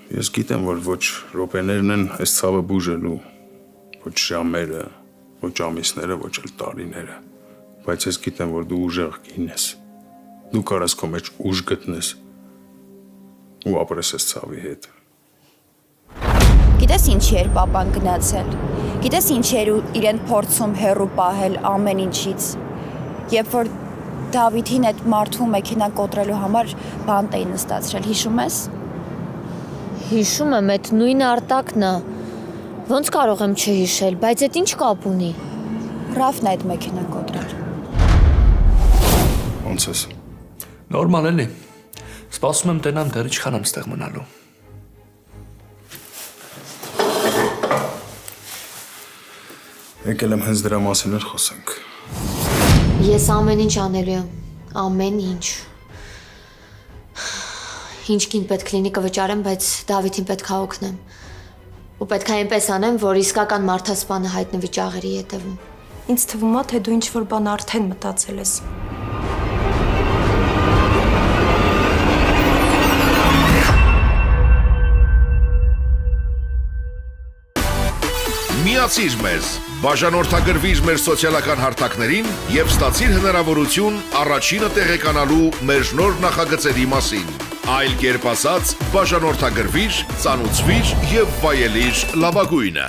Ես գիտեմ, որ ոչ րոպեներն են այս ցավը բուժելու, ոչ ժամերը, ոչ ամիսները, ոչ էլ տարիները, բայց ես գիտեմ, որ դու ուժեղ կին ես, դու կարաս քո մեջ ուժ գտնես ու ապրես այս ցավի հետ։ Գիտես ինչի էր պապան գնացել, գիտես ինչի էր իրեն փորձում հեռու պահել ամեն ինչից, երբ որ Դավիթին այդ մարդու մեքենան կոտրելու համար բանտ էին նստացրել, հիշում ես։ Հիշում եմ, այդ նույն Արտակն է, ոնց կարող եմ չհիշել, բայց այդ ինչ կապ ունի։ Ռաֆն է այդ մեքենան կոտրել։ Ոնց ես։ Նորմալ էլի։ Սպասում եմ տենամ դեռ ինչքան եմ ստեղ մնալու։ Եկել եմ հենց դրա մասին էլ խոսենք։ Ես ամեն ինչ անելու եմ, ամեն ինչ։ Ինչ կին պետք լինի կվճարեմ, բայց Դավիթին պետք է օգնեմ։ Ու պետք է այնպես անեմ, որ իսկական մարդասպանը հայտնվի ճաղերի ետևում։ Ինձ թվում է, թե դու ինչ-որ բան արդեն մտածել ես։ Միացիր մեզ, բաժանորդագրվիր մեր սոցիալական հարթակներին և ստացիր հնարավորություն առաջինը տեղեկանալու մեր նոր նախագծերի մասին։ Այլ կերպ ասած, բաժանորդագրվիր, ծանուցվիր և վայելիր լավագույնը։